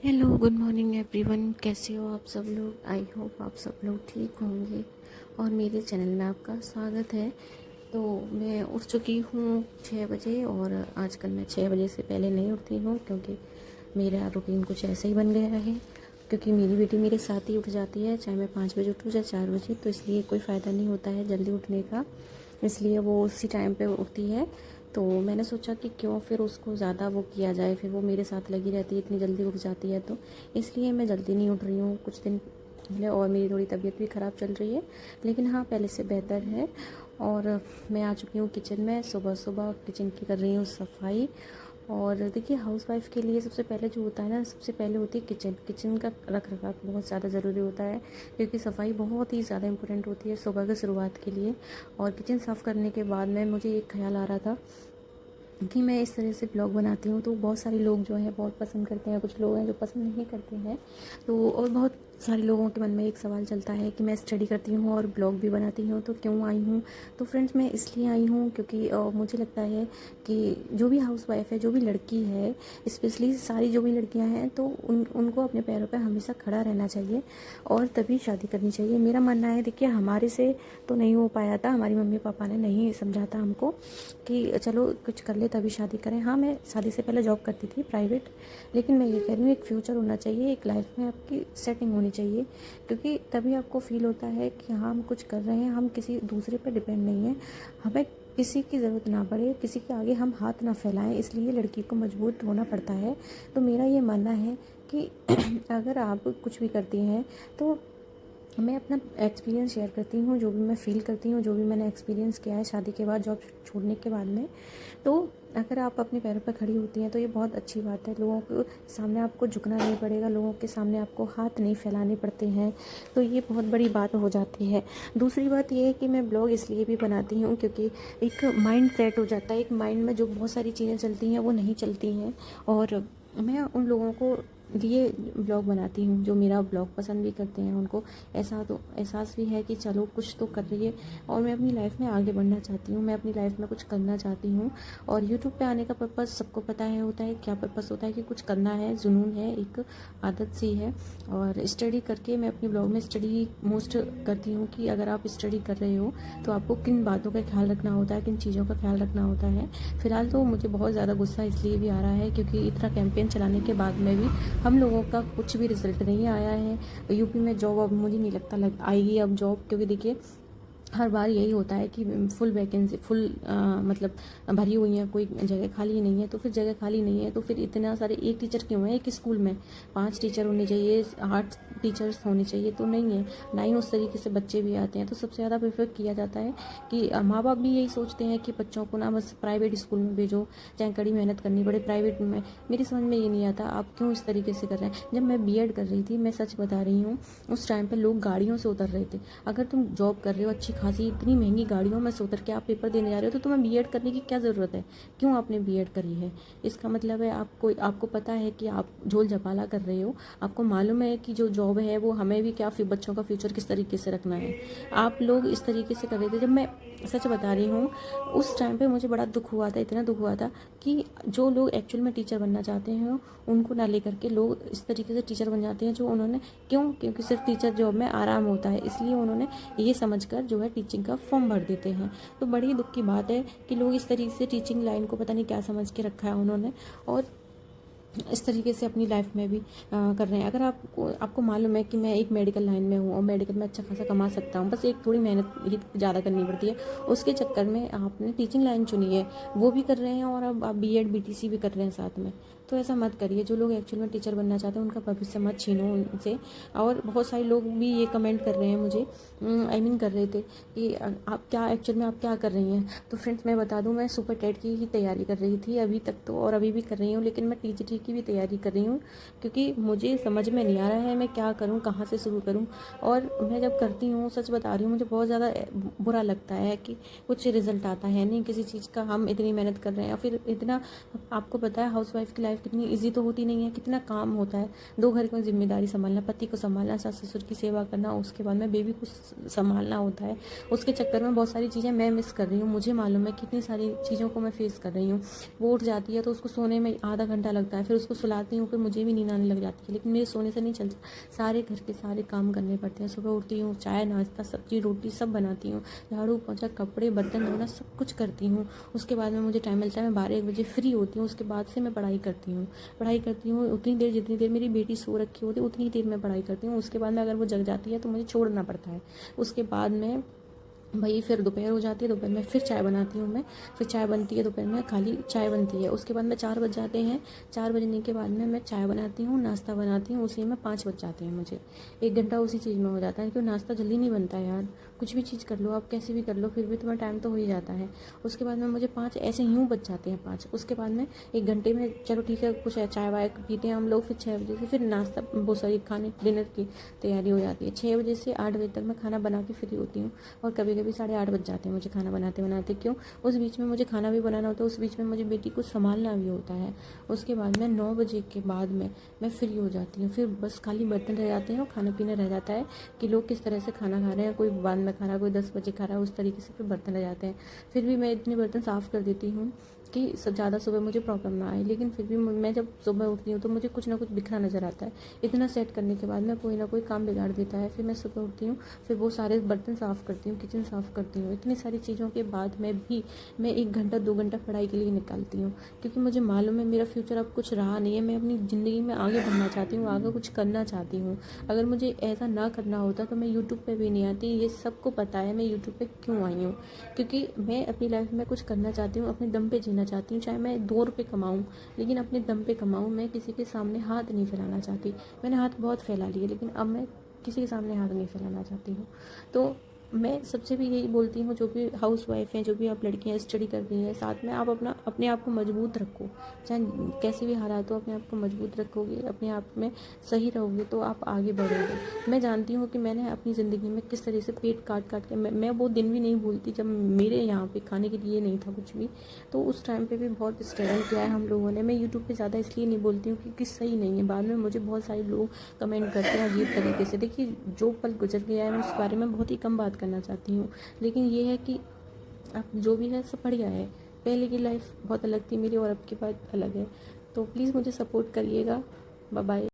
Hello, good morning everyone. कैसे हो आप सब लोग? आई होप आप सब लोग ठीक होंगे और मेरे चैनल में आपका स्वागत है। तो मैं उठ चुकी हूँ 6 बजे और आजकल मैं 6 बजे से पहले नहीं उठती हूँ क्योंकि मेरा रूटीन कुछ ऐसा ही बन गया है। क्योंकि मेरी बेटी मेरे साथ ही उठ जाती है, चाहे मैं 5 बजे उठूँ या 4 बजे, तो इसलिए कोई फ़ायदा नहीं होता है जल्दी उठने का, इसलिए वो उसी टाइम पे उठती है। तो मैंने सोचा कि क्यों फिर उसको ज़्यादा वो किया जाए, फिर वो मेरे साथ लगी रहती है, इतनी जल्दी उठ जाती है, तो इसलिए मैं जल्दी नहीं उठ रही हूँ कुछ दिन पहले। और मेरी थोड़ी तबीयत भी ख़राब चल रही है, लेकिन हाँ पहले से बेहतर है। और मैं आ चुकी हूँ किचन में, सुबह सुबह किचन की कर रही हूँ सफाई। और देखिए, हाउसवाइफ़ के लिए सबसे पहले जो होता है ना, सबसे पहले होती है किचन। किचन का रख रखाव बहुत ज़्यादा ज़रूरी होता है, क्योंकि सफाई बहुत ही ज़्यादा इंपॉर्टेंट होती है सुबह की शुरुआत के लिए। और किचन साफ़ करने के बाद में मुझे एक ख्याल आ रहा था कि मैं इस तरह से ब्लॉग बनाती हूँ तो बहुत सारे लोग जो हैं बहुत पसंद करते हैं, कुछ लोग हैं जो पसंद नहीं करते हैं। तो और बहुत सारे लोगों के मन में एक सवाल चलता है कि मैं स्टडी करती हूँ और ब्लॉग भी बनाती हूँ तो क्यों आई हूँ। तो फ्रेंड्स, मैं इसलिए आई हूँ क्योंकि मुझे लगता है कि जो भी हाउसवाइफ़ है, जो भी लड़की है, स्पेशली सारी जो भी लड़कियाँ हैं, तो उनको अपने पैरों पर हमेशा खड़ा रहना चाहिए और तभी शादी करनी चाहिए। मेरा मानना है, देखिए हमारे से तो नहीं हो पाया था, हमारी मम्मी पापा ने नहीं समझा था हमको कि चलो कुछ कर ले तभी शादी करें। हाँ, मैं शादी से पहले जॉब करती थी प्राइवेट, लेकिन मैं ये कह रही हूँ एक फ्यूचर होना चाहिए, एक लाइफ में आपकी सेटिंग होनी चाहिए, क्योंकि तभी आपको फील होता है कि हाँ हम कुछ कर रहे हैं, हम किसी दूसरे पर डिपेंड नहीं हैं, हमें किसी की ज़रूरत ना पड़े, किसी के आगे हम हाथ ना फैलाएं, इसलिए लड़की को मजबूत होना पड़ता है। तो मेरा ये मानना है कि अगर आप कुछ भी करती हैं तो मैं अपना एक्सपीरियंस शेयर करती हूँ, जो भी मैं फ़ील करती हूँ, जो भी मैंने एक्सपीरियंस किया है शादी के बाद, जॉब छोड़ने के बाद में। तो अगर आप अपने पैरों पर खड़ी होती हैं तो ये बहुत अच्छी बात है। लोगों के सामने आपको झुकना नहीं पड़ेगा, लोगों के सामने आपको हाथ नहीं फैलाने पड़ते हैं, तो ये बहुत बड़ी बात हो जाती है। दूसरी बात ये है कि मैं ब्लॉग इसलिए भी बनाती हूँ क्योंकि एक माइंड सेट हो जाता है, एक माइंड में जो बहुत सारी चीज़ें चलती हैं वो नहीं चलती हैं, और मैं उन लोगों को लिए ब्लॉग बनाती हूँ जो मेरा ब्लॉग पसंद भी करते हैं। उनको ऐसा तो एहसास भी है कि चलो कुछ तो कर रही है और मैं अपनी लाइफ में आगे बढ़ना चाहती हूँ, मैं अपनी लाइफ में कुछ करना चाहती हूँ। और यूट्यूब पे आने का पर्पज़ सबको पता है होता है, क्या पर्पज़ होता है कि कुछ करना है, जुनून है, एक आदत सी है। और स्टडी करके मैं अपने ब्लॉग में स्टडी मोस्ट करती हूँ कि अगर आप स्टडी कर रहे हो तो आपको किन बातों का ख्याल रखना होता है, किन चीज़ों का ख्याल रखना होता है। फ़िलहाल तो मुझे बहुत ज़्यादा गुस्सा इसलिए भी आ रहा है क्योंकि इतना कैंपेन चलाने के बाद में भी हम लोगों का कुछ भी रिजल्ट नहीं आया है। यूपी में जॉब अब मुझे नहीं लगता आएगी अब जॉब, क्योंकि देखिए हर बार यही होता है कि फुल वैकेंसी फुल मतलब भरी हुई है, कोई जगह खाली नहीं है। तो फिर जगह खाली नहीं है तो फिर इतना सारे एक टीचर क्यों है एक स्कूल में? 5 टीचर होने चाहिए, 8 टीचर्स होने चाहिए, तो नहीं है, ना ही उस तरीके से बच्चे भी आते हैं। तो सबसे ज़्यादा प्रेफर किया जाता है कि माँ बाप भी यही सोचते हैं कि बच्चों को ना बस प्राइवेट स्कूल में भेजो, चाहे कड़ी मेहनत करनी पड़े प्राइवेट में। मेरी समझ में ये नहीं आता आप क्यों इस तरीके से कर रहे हैं। जब मैं बीएड कर रही थी, मैं सच बता रही हूँ, उस टाइम पर लोग गाड़ियों से उतर रहे थे। अगर तुम जॉब कर रहे हो अच्छी खासी, इतनी महंगी गाड़ियों में से उतर के आप पेपर देने जा रहे हो, तो तुम्हें बीएड करने की क्या ज़रूरत है? क्यों आपने बीएड करी है? इसका मतलब है आपको पता है कि आप झोल झपाला कर रहे हो, आपको मालूम है कि जो जॉब है वो हमें भी क्या बच्चों का फ्यूचर किस तरीके से रखना है। आप लोग इस तरीके से कर रहे थे। जब मैं सच बता रही हूँ, उस टाइम पे मुझे बड़ा दुख हुआ था, इतना दुख हुआ था कि जो लोग एक्चुअल में टीचर बनना चाहते हैं उनको ना लेकर के लोग इस तरीके से टीचर बन जाते हैं। जो उन्होंने क्यों? क्योंकि सिर्फ टीचर जॉब में आराम होता है, इसलिए उन्होंने ये समझकर जो है टीचिंग का फॉर्म भर देते हैं। तो बड़ी दुख की बात है कि लोग इस तरीके से टीचिंग लाइन को पता नहीं क्या समझ के रखा है उन्होंने, और इस तरीके से अपनी लाइफ में भी कर रहे हैं। अगर आपको मालूम है कि मैं एक मेडिकल लाइन में हूँ और मेडिकल में अच्छा खासा कमा सकता हूँ, बस एक थोड़ी मेहनत ही ज़्यादा करनी पड़ती है, उसके चक्कर में आपने टीचिंग लाइन चुनी है, वो भी कर रहे हैं और अब आप बीएड बीटीसी भी कर रहे हैं साथ में। तो ऐसा मत करिए। जो लोग एक्चुअल में टीचर बनना चाहते हैं उनका भविष्य मत छीनो उनसे। और बहुत सारे लोग भी ये कमेंट कर रहे हैं मुझे, कर रहे थे कि आप क्या एक्चुअल में आप क्या कर रही हैं। तो फ्रेंड्स, मैं बता दूं, मैं सुपर टेट की ही तैयारी कर रही थी अभी तक तो, और अभी भी कर रही हूँ, लेकिन मैं टीजीटी की भी तैयारी कर रही हूँ क्योंकि मुझे समझ में नहीं आ रहा है मैं क्या करूँ, कहाँ से शुरू करूँ। और मैं जब करती हूँ, सच बता रही हूँ, मुझे बहुत ज़्यादा बुरा लगता है कि कुछ रिजल्ट आता है नहीं किसी चीज़ का। हम इतनी मेहनत कर रहे हैं, फिर इतना, आपको पता है हाउसवाइफ की लाइफ लाइफ कितनी ईजी तो होती नहीं है, कितना काम होता है। 2 घर की जिम्मेदारी संभालना, पति को संभालना, सास ससुर की सेवा करना, उसके बाद में बेबी को संभालना होता है। उसके चक्कर में बहुत सारी चीज़ें मैं मिस कर रही हूँ। मुझे मालूम है कितनी सारी चीज़ों को मैं फेस कर रही हूँ। वो उठ जाती है तो उसको सोने में आधा घंटा लगता है, फिर उसको सुलाती हूँ, फिर मुझे भी नींद आने लग जाती है, लेकिन मेरे सोने से नहीं चलता। सारे घर के सारे काम करने पड़ते हैं। सुबह उठती हूँ, चाय नाश्ता सब्जी रोटी सब बनाती हूँ, झाड़ू पोंछा कपड़े बर्तन धोना सब कुछ करती हूँ। उसके बाद में मुझे टाइम मिलता है, मैं 12-1 बजे फ्री होती हूँ। उसके बाद से मैं पढ़ाई करती हूँ उतनी देर जितनी देर मेरी बेटी सो रखी होती है उतनी देर मैं पढ़ाई करती हूँ। उसके बाद में अगर वो जग जाती है तो मुझे छोड़ना पड़ता है। उसके बाद में भाई फिर दोपहर हो जाती है, दोपहर में फिर चाय बनाती हूँ मैं, फिर चाय बनती है, दोपहर में खाली चाय बनती है। उसके बाद में 4 बज जाते हैं, 4 बजने के बाद में मैं चाय बनाती हूँ, नाश्ता बनाती हूँ, उसी में 5 बज जाते हैं मुझे। 1 घंटा उसी चीज़ में हो जाता है, क्योंकि नाश्ता जल्दी नहीं बनता है यार। कुछ भी चीज़ कर लो आप, कैसे भी कर लो, फिर भी तुम्हारा टाइम तो हो ही जाता है। उसके बाद में मुझे 5 ऐसे यूँ बच जाते हैं 5। उसके बाद में 1 घंटे में चलो ठीक है कुछ चाय वाय पीते हैं हम लोग, फिर 6 बजे से फिर नाश्ता वो सॉरी खाने डिनर की तैयारी हो जाती है। 6 बजे से 8 बजे तक मैं खाना बना के फ्री होती हूँ, और कभी कभी 8:30 बज जाते हैं मुझे खाना बनाते बनाते। क्यों? उस बीच में मुझे खाना भी बनाना होता है, उस बीच में मुझे बेटी को संभालना भी होता है। उसके बाद में 9 बजे के बाद में मैं फ्री हो जाती हूँ। फिर बस खाली बर्तन रह जाते हैं और खाना पीना रह जाता है कि लोग किस तरह से खाना खा रहे हैं। कोई बाद में खा रहा है, कोई 10 बजे खा रहा है, उस तरीके से फिर बर्तन रह जाते हैं। फिर भी मैं इतने बर्तन साफ़ कर देती हूँ कि ज़्यादा सुबह मुझे प्रॉब्लम ना आए। लेकिन फिर भी मैं जब सुबह उठती हूँ तो मुझे कुछ ना कुछ बिखरा नज़र आता है। इतना सेट करने के बाद में कोई ना कोई काम बिगाड़ देता है। फिर मैं सुबह उठती हूँ, फिर वो सारे बर्तन साफ़ करती हूँ, किचन साफ़ करती हूँ। इतनी सारी चीज़ों के बाद में भी मैं 1 घंटा 2 घंटा पढ़ाई के लिए निकालती हूँ, क्योंकि मुझे मालूम है मेरा फ्यूचर अब कुछ रहा नहीं है। मैं अपनी ज़िंदगी में आगे बढ़ना चाहती हूँ, आगे कुछ करना चाहती हूँ। अगर मुझे ऐसा ना करना होता तो मैं यूट्यूब पे भी नहीं आती। ये सबको पता है मैं यूट्यूब पे क्यों आई हूँ, क्योंकि मैं अपनी लाइफ में कुछ करना चाहती हूँ, अपने दम पे जीना चाहती हूँ। चाहे मैं 2 रुपये कमाऊँ, लेकिन अपने दम पे कमाऊँ। मैं किसी के सामने हाथ नहीं फैलाना चाहती। मैंने हाथ बहुत फैला लिए, लेकिन अब मैं किसी के सामने हाथ नहीं फैलाना चाहती हूँ। तो मैं सबसे भी यही बोलती हूँ, जो भी हाउसवाइफ हैं, जो भी आप लड़कियाँ स्टडी कर रही हैं, साथ में आप अपने आप को मजबूत रखो। चाहे कैसे भी हालात हो, अपने आप को मजबूत रखोगे, अपने आप में सही रहोगे तो आप आगे बढ़ोगे। मैं जानती हूँ कि मैंने अपनी ज़िंदगी में किस तरह से पेट काट काट के मैं वो दिन भी नहीं भूलती जब मेरे यहाँ पे खाने के लिए नहीं था कुछ भी। तो उस टाइम पे भी बहुत स्ट्रगल किया है हम लोगों ने। मैं यूट्यूब पे ज़्यादा इसलिए नहीं बोलती हूँ क्योंकि सही नहीं है। बाद में मुझे बहुत सारे लोग कमेंट करते हैं अजीब तरीके से। देखिए, जो पल गुजर गया है मैं उस बारे में बहुत ही कम बात करना चाहती हूँ, लेकिन ये है कि अब जो भी है सब बढ़िया है। पहले की लाइफ बहुत अलग थी मेरी और अब की बात अलग है। तो प्लीज़ मुझे सपोर्ट करिएगा। Bye bye.